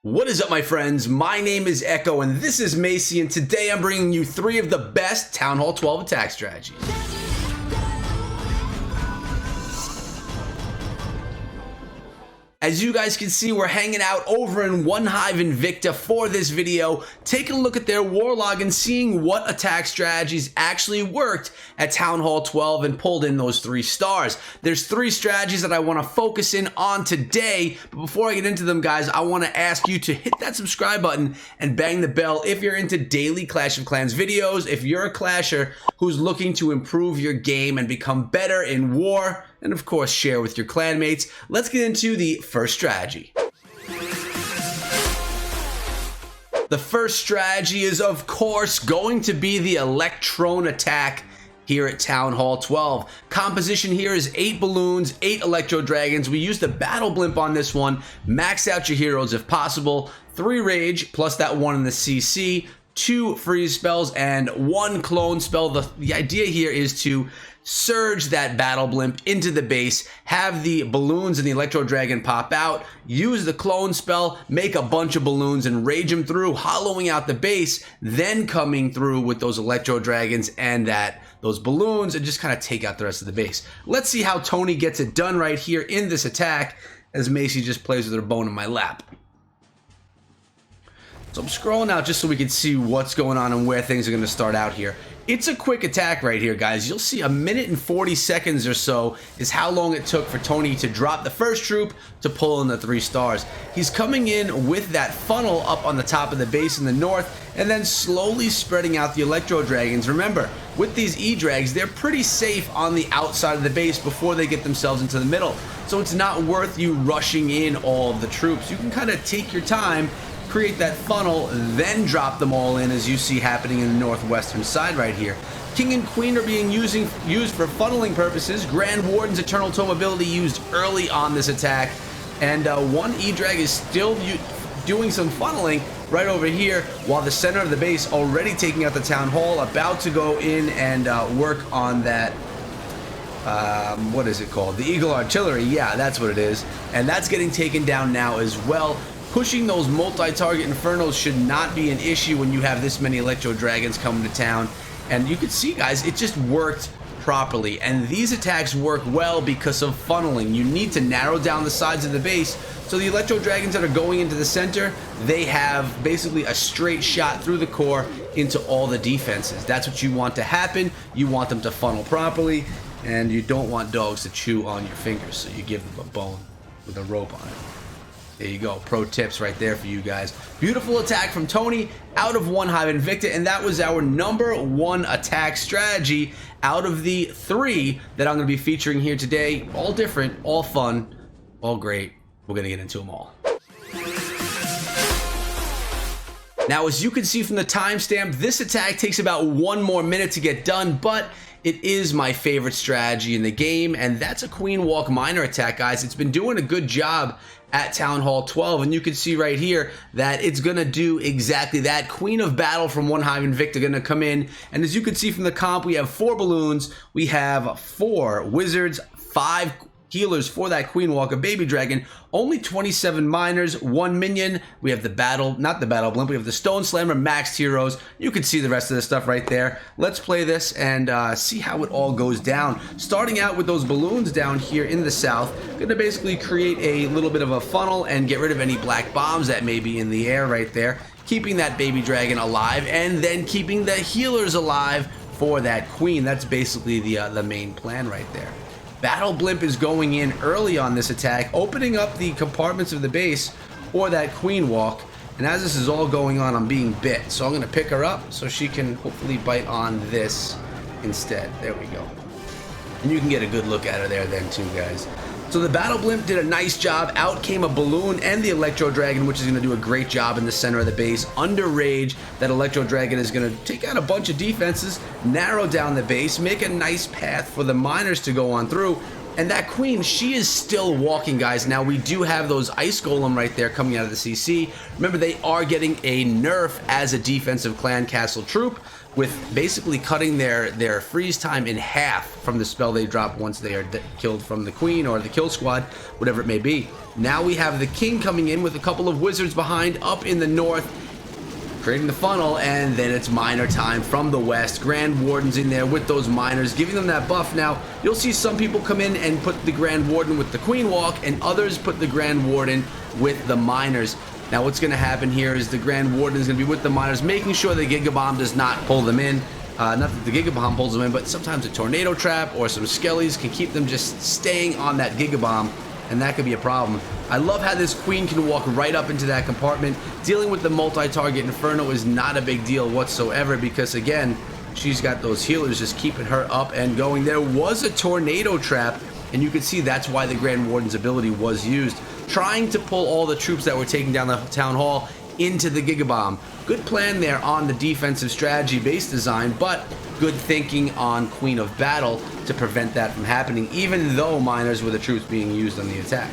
What is up, my friends? My name is Echo and this is Macy, and today I'm bringing you 3 of the best Town Hall 12 attack strategies. As you guys can see, we're hanging out over in One Hive Invicta for this video, taking a look at their war log and seeing what attack strategies actually worked at Town Hall 12 and pulled in those 3 stars. There's 3 strategies that I want to focus in on today, but before I get into them, guys, I want to ask you to hit that subscribe button and bang the bell if you're into daily Clash of Clans videos, if you're a clasher who's looking to improve your game and become better in war, and of course share with your clanmates. Let's get into the first strategy. The first strategy is of course going to be the Electron Attack here at Town Hall 12. Composition here is 8 balloons, 8 Electro Dragons. We use the Battle Blimp on this one. Max out your heroes if possible. 3 Rage plus that 1 in the CC. 2 freeze spells and 1 clone spell. The idea here is to surge that Battle Blimp into the base, have the balloons and the Electro Dragon pop out, use the clone spell, make a bunch of balloons and rage them through, hollowing out the base, then coming through with those Electro Dragons and those balloons and just kind of take out the rest of the base. Let's see how Tony gets it done right here in this attack as Macy just plays with her bone in my lap. So I'm scrolling out just so we can see what's going on and where things are going to start out here. It's a quick attack right here, guys. You'll see 1 minute and 40 seconds or so is how long it took for Tony to drop the first troop to pull in the 3 stars. He's coming in with that funnel up on the top of the base in the north and then slowly spreading out the Electro Dragons. Remember, with these E-Drags, they're pretty safe on the outside of the base before they get themselves into the middle. So it's not worth you rushing in all of the troops. You can kind of take your time, create that funnel, then drop them all in as you see happening in the northwestern side right here. King and Queen are being used for funneling purposes. Grand Warden's Eternal Tome ability used early on this attack, and 1 E-Drag is still doing some funneling right over here, while the center of the base already taking out the Town Hall, about to go in and work on that what is it called? The Eagle Artillery. Yeah, that's what it is, and that's getting taken down now as well. Pushing those multi-target Infernos should not be an issue when you have this many Electro Dragons coming to town. And you can see, guys, it just worked properly. And these attacks work well because of funneling. You need to narrow down the sides of the base so the Electro Dragons that are going into the center, they have basically a straight shot through the core into all the defenses. That's what you want to happen. You want them to funnel properly, and you don't want dogs to chew on your fingers, so you give them a bone with a rope on it. There you go. Pro tips right there for you guys. Beautiful attack from Tony out of One Hive Invicta, and that was our #1 attack strategy out of the 3 that I'm going to be featuring here today. All different, all fun, all great. We're going to get into them all. Now, as you can see from the timestamp, this attack takes about 1 more minute to get done, but it is my favorite strategy in the game, and that's a Queen Walk Miner attack, guys. It's been doing a good job at Town Hall 12, and you can see right here that it's going to do exactly that. Queen of Battle from One Hive Invicta going to come in, and as you can see from the comp, we have 4 balloons, we have 4 wizards, 5 healers for that Queen Walk, a baby dragon, only 27 miners, 1 minion. We have not the Battle Blimp, we have the Stone Slammer, maxed heroes. You can see the rest of the stuff right there. Let's play this and see how it all goes down. Starting out with those balloons down here in the south, gonna basically create a little bit of a funnel and get rid of any black bombs that may be in the air right there, keeping that baby dragon alive and then keeping the healers alive for that queen. That's basically the main plan right there. Battle Blimp is going in early on this attack, opening up the compartments of the base for that Queen Walk. And as this is all going on, I'm being bit. So I'm going to pick her up so she can hopefully bite on this instead. There we go. And you can get a good look at her there then too, guys. So the Battle Blimp did a nice job. Out came a balloon and the Electro Dragon, which is going to do a great job in the center of the base. Under Rage, that Electro Dragon is going to take out a bunch of defenses, narrow down the base, make a nice path for the miners to go on through. And that queen, she is still walking, guys. Now, we do have those ice golem right there coming out of the CC. Remember, they are getting a nerf as a defensive clan castle troop, with basically cutting their freeze time in half from the spell they drop once they are killed from the queen or the kill squad, whatever it may be. Now we have the king coming in with a couple of wizards behind up in the north, creating the funnel, and then it's miner time from the west. Grand Warden's in there with those miners, giving them that buff. Now, you'll see some people come in and put the Grand Warden with the Queen Walk, and others put the Grand Warden with the miners. Now, what's going to happen here is the Grand Warden is going to be with the miners, making sure the Giga Bomb does not pull them in. Not that the Giga Bomb pulls them in, but sometimes a Tornado Trap or some Skellies can keep them just staying on that Giga Bomb, and that could be a problem. I love how this queen can walk right up into that compartment. Dealing with the multi-target Inferno is not a big deal whatsoever because, again, she's got those healers just keeping her up and going. There was a Tornado Trap, and you can see that's why the Grand Warden's ability was used, trying to pull all the troops that were taking down the Town Hall into the Giga Bomb. Good plan there on the defensive strategy base design, but good thinking on Queen of Battle to prevent that from happening, even though miners were the troops being used on the attack.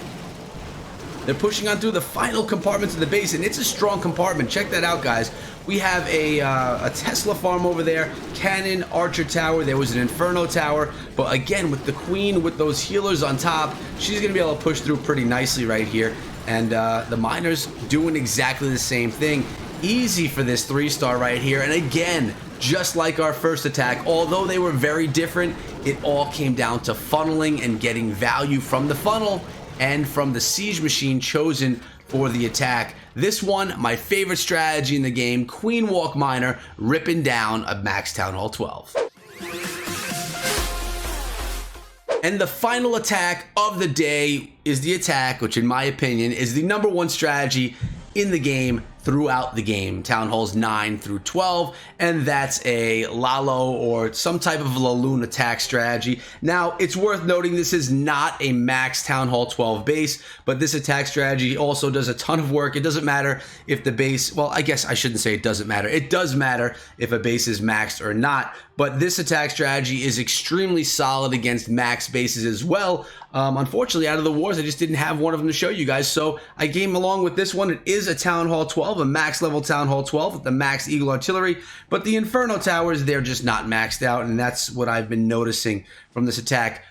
They're pushing on through the final compartments of the base, and it's a strong compartment. Check that out, guys. We have a Tesla farm over there, cannon, archer tower. There was an Inferno tower, but again, with the queen, with those healers on top, she's going to be able to push through pretty nicely right here. And the miners doing exactly the same thing. Easy for this 3-star right here. And again, just like our first attack, although they were very different, it all came down to funneling and getting value from the funnel and from the siege machine chosen for the attack. This one, my favorite strategy in the game, Queen Walk Miner, ripping down a max Town Hall 12. And the final attack of the day is the attack, which in my opinion is the #1 strategy in the game throughout the game, Town Halls 9 through 12, and that's a Lalo or some type of Laloon attack strategy. Now, it's worth noting this is not a max Town Hall 12 base, but this attack strategy also does a ton of work. It doesn't matter if the base, well, I guess I shouldn't say it doesn't matter. It does matter if a base is maxed or not, but this attack strategy is extremely solid against max bases as well. Unfortunately, out of the wars, I just didn't have one of them to show you guys, so I came along with this one. It is a Town Hall 12, a max level Town Hall 12 with the max Eagle Artillery, but the Inferno Towers, they're just not maxed out, and that's what I've been noticing from this attack.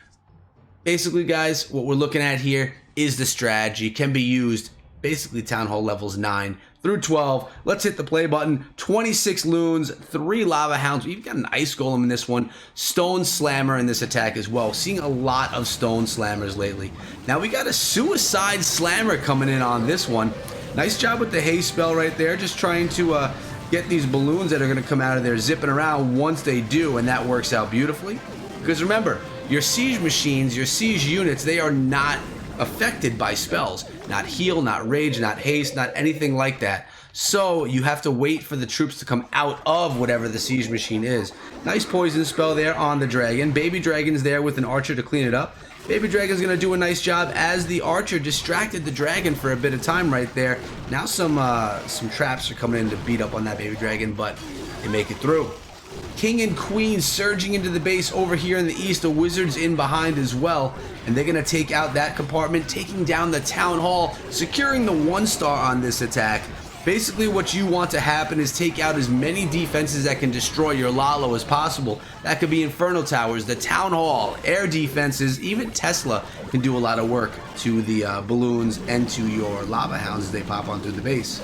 Basically, guys, what we're looking at here is the strategy. Can be used basically Town Hall levels 9 through 12. Let's hit the play button. 26 loons, 3 lava hounds. We've got an ice golem in this one. Stone slammer in this attack as well. Seeing a lot of stone slammers lately. Now we got a suicide slammer coming in on this one. Nice job with the haste spell right there. Just trying to get these balloons that are going to come out of there zipping around once they do, and that works out beautifully. Because remember, your siege machines, your siege units, they are not affected by spells. Not heal, not rage, not haste, not anything like that. So you have to wait for the troops to come out of whatever the siege machine is. Nice poison spell there on the dragon. Baby dragon's there with an archer to clean it up. Baby dragon's going to do a nice job as the archer distracted the dragon for a bit of time right there. Now some traps are coming in to beat up on that baby dragon, but they make it through. King and queen surging into the base over here in the east. The wizards in behind as well, and they're going to take out that compartment, taking down the town hall, securing the 1-star on this attack. Basically, what you want to happen is take out as many defenses that can destroy your Lalo as possible. That could be Inferno Towers, the Town Hall, air defenses, even Tesla can do a lot of work to the balloons and to your Lava Hounds as they pop on through the base.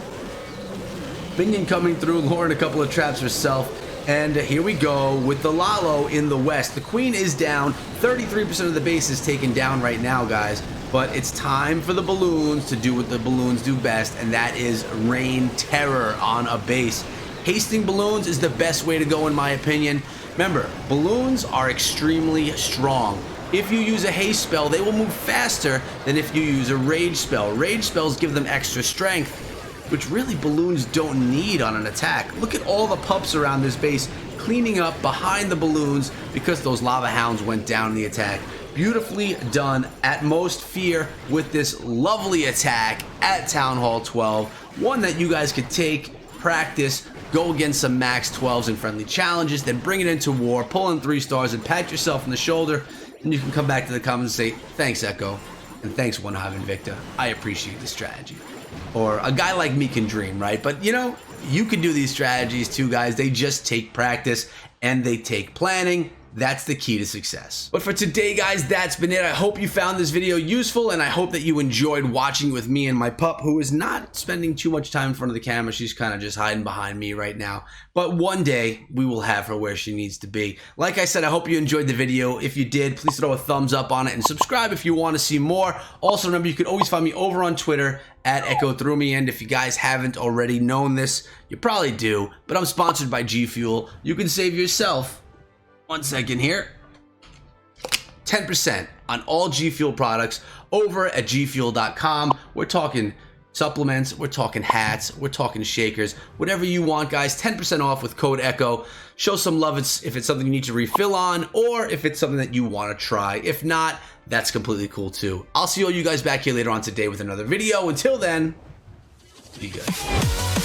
Minion coming through, luring a couple of traps herself. And here we go with the Lalo in the west. The queen is down. 33% of the base is taken down right now, guys. But it's time for the balloons to do what the balloons do best, and that is rain terror on a base. Hasting balloons is the best way to go, in my opinion. Remember, balloons are extremely strong. If you use a haste spell, they will move faster than if you use a rage spell. Rage spells give them extra strength, which really balloons don't need on an attack. Look at all the pups around this base cleaning up behind the balloons because those lava hounds went down in the attack. Beautifully done. At most fear with this lovely attack at Town Hall 12. One that you guys could take, practice, go against some max 12s and friendly challenges, then bring it into war, pull in 3 stars and pat yourself on the shoulder and you can come back to the comments and say, thanks, Echo, and thanks, One Hive Invicta. I appreciate the strategy. Or a guy like me can dream, right? But you know, you can do these strategies too, guys. They just take practice and they take planning. That's the key to success. But for today, guys, that's been it. I hope you found this video useful, and I hope that you enjoyed watching with me and my pup, who is not spending too much time in front of the camera. She's kind of just hiding behind me right now. But one day, we will have her where she needs to be. Like I said, I hope you enjoyed the video. If you did, please throw a thumbs up on it and subscribe if you want to see more. Also, remember, you can always find me over on Twitter at EchoThroughMe, and if you guys haven't already known this, you probably do, but I'm sponsored by G Fuel. You can save yourself, 1 second here, 10% on all G Fuel products over at gfuel.com. We're talking supplements, we're talking hats, we're talking shakers, whatever you want, guys. 10% off with code ECHO. Show some love if it's something you need to refill on, or if it's something that you want to try. If not, that's completely cool too. I'll see all you guys back here later on today with another video. Until then, be good.